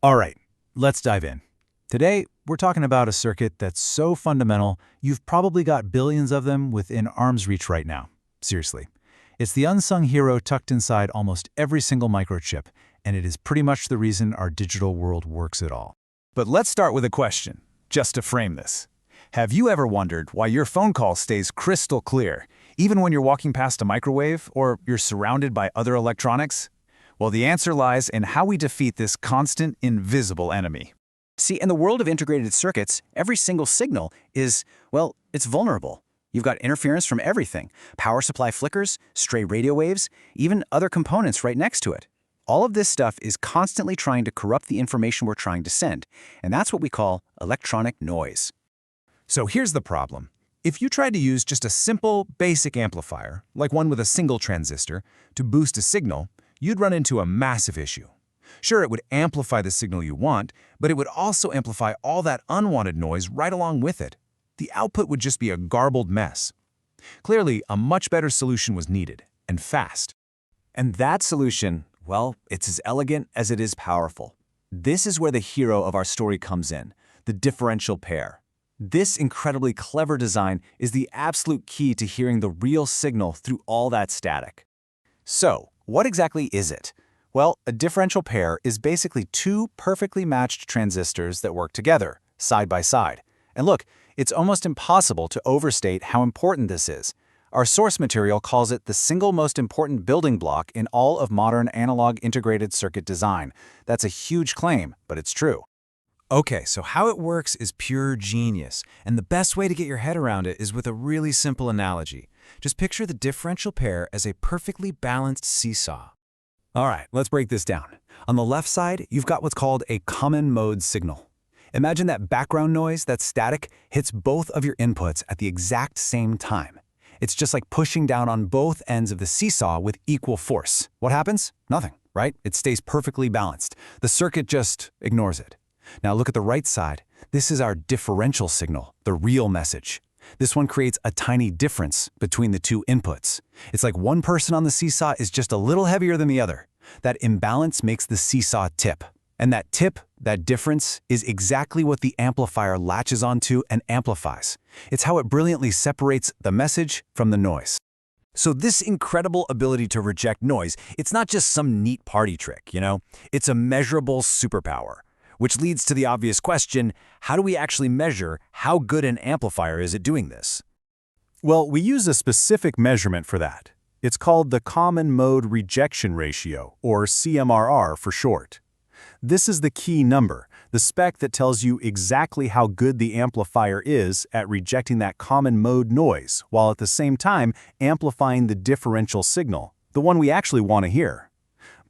All right, let's dive in. Today, we're talking about a circuit that's so fundamental, you've probably got billions of them within arm's reach right now. Seriously. It's the unsung hero tucked inside almost every single microchip, and it is pretty much the reason our digital world works at all. But let's start with a question, just to frame this. Have you ever wondered why your phone call stays crystal clear, even when you're walking past a microwave or you're surrounded by other electronics? Well, the answer lies in how we defeat this constant, invisible enemy. See, in the world of integrated circuits, every single signal is, well, it's vulnerable. You've got interference from everything. Power supply flickers, stray radio waves, even other components right next to it. All of this stuff is constantly trying to corrupt the information we're trying to send, and that's what we call electronic noise. So here's the problem. If you tried to use just a simple, basic amplifier, like one with a single transistor, to boost a signal, you'd run into a massive issue. Sure, it would amplify the signal you want, but it would also amplify all that unwanted noise right along with it. The output would just be a garbled mess. Clearly, a much better solution was needed, and fast. And that solution, well, it's as elegant as it is powerful. This is where the hero of our story comes in, the differential pair. This incredibly clever design is the absolute key to hearing the real signal through all that static. So, what exactly is it? Well, a differential pair is basically two perfectly matched transistors that work together, side by side. And look, it's almost impossible to overstate how important this is. Our source material calls it the single most important building block in all of modern analog integrated circuit design. That's a huge claim, but it's true. Okay, so how it works is pure genius, and the best way to get your head around it is with a really simple analogy. Just picture the differential pair as a perfectly balanced seesaw. All right, let's break this down. On the left side, you've got what's called a common mode signal. Imagine that background noise, that static, hits both of your inputs at the exact same time. It's just like pushing down on both ends of the seesaw with equal force. What happens? Nothing, right? It stays perfectly balanced. The circuit just ignores it. Now look at the right side. This is our differential signal, the real message. This one creates a tiny difference between the two inputs. It's like one person on the seesaw is just a little heavier than the other. That imbalance makes the seesaw tip. And that tip, that difference, is exactly what the amplifier latches onto and amplifies. It's how it brilliantly separates the message from the noise. So this incredible ability to reject noise, it's not just some neat party trick, you know? It's a measurable superpower. Which leads to the obvious question, how do we actually measure how good an amplifier is at doing this? Well, we use a specific measurement for that. It's called the common mode rejection ratio, or CMRR for short. This is the key number, the spec that tells you exactly how good the amplifier is at rejecting that common mode noise, while at the same time amplifying the differential signal, the one we actually want to hear.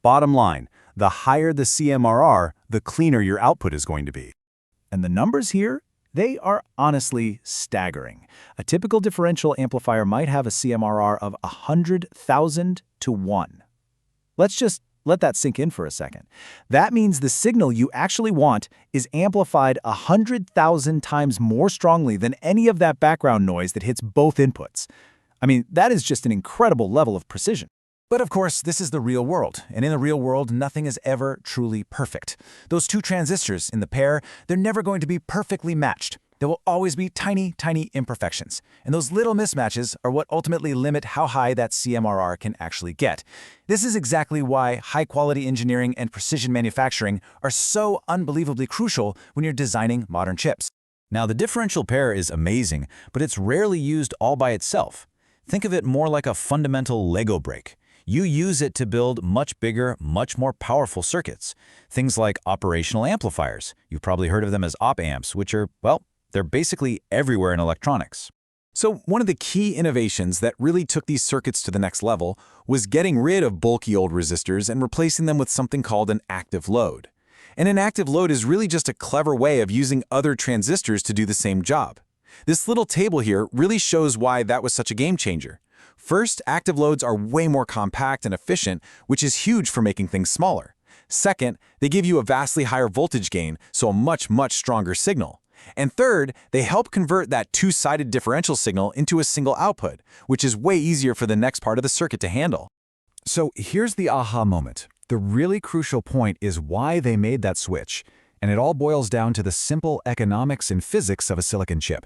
Bottom line, the higher the CMRR, the cleaner your output is going to be. And the numbers here, they are honestly staggering. A typical differential amplifier might have a CMRR of 100,000 to 1. Let's just let that sink in for a second. That means the signal you actually want is amplified 100,000 times more strongly than any of that background noise that hits both inputs. I mean, that is just an incredible level of precision. But of course, this is the real world, and in the real world, nothing is ever truly perfect. Those two transistors in the pair, they're never going to be perfectly matched. There will always be tiny, tiny imperfections, and those little mismatches are what ultimately limit how high that CMRR can actually get. This is exactly why high-quality engineering and precision manufacturing are so unbelievably crucial when you're designing modern chips. Now, the differential pair is amazing, but it's rarely used all by itself. Think of it more like a fundamental Lego brick. You use it to build much bigger, much more powerful circuits. Things like operational amplifiers. You've probably heard of them as op-amps, which are, well, they're basically everywhere in electronics. So one of the key innovations that really took these circuits to the next level was getting rid of bulky old resistors and replacing them with something called an active load. And an active load is really just a clever way of using other transistors to do the same job. This little table here really shows why that was such a game changer. First, active loads are way more compact and efficient, which is huge for making things smaller. Second, they give you a vastly higher voltage gain, so a much, much stronger signal. And third, they help convert that two-sided differential signal into a single output, which is way easier for the next part of the circuit to handle. So here's the aha moment. The really crucial point is why they made that switch, and it all boils down to the simple economics and physics of a silicon chip.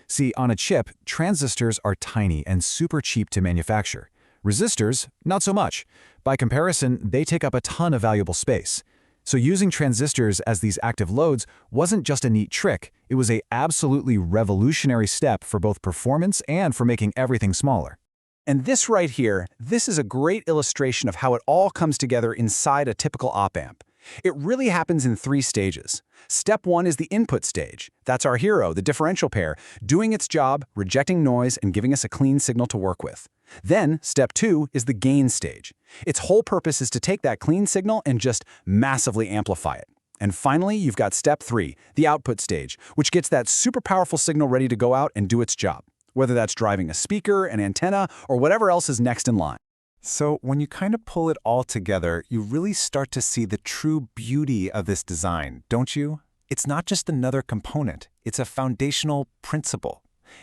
See, on a chip, transistors are tiny and super cheap to manufacture. Resistors, not so much. By comparison, they take up a ton of valuable space. So using transistors as these active loads wasn't just a neat trick, it was an absolutely revolutionary step for both performance and for making everything smaller. And this right here, this is a great illustration of how it all comes together inside a typical op-amp. It really happens in 3 stages. Step 1 is the input stage. That's our hero, the differential pair, doing its job, rejecting noise, and giving us a clean signal to work with. Then, step 2 is the gain stage. Its whole purpose is to take that clean signal and just massively amplify it. And finally, you've got step 3, the output stage, which gets that super powerful signal ready to go out and do its job, whether that's driving a speaker, an antenna, or whatever else is next in line. So when you kind of pull it all together, you really start to see the true beauty of this design, don't you? It's not just another component, it's a foundational principle.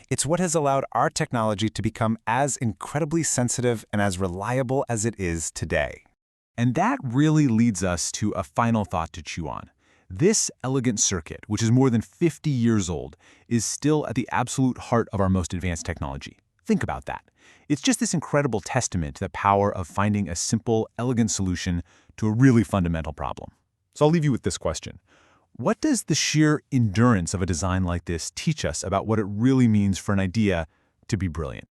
It's what has allowed our technology to become as incredibly sensitive and as reliable as it is today. And that really leads us to a final thought to chew on. This elegant circuit, which is more than 50 years old, is still at the absolute heart of our most advanced technology. Think about that. It's just this incredible testament to the power of finding a simple, elegant solution to a really fundamental problem. So I'll leave you with this question. What does the sheer endurance of a design like this teach us about what it really means for an idea to be brilliant?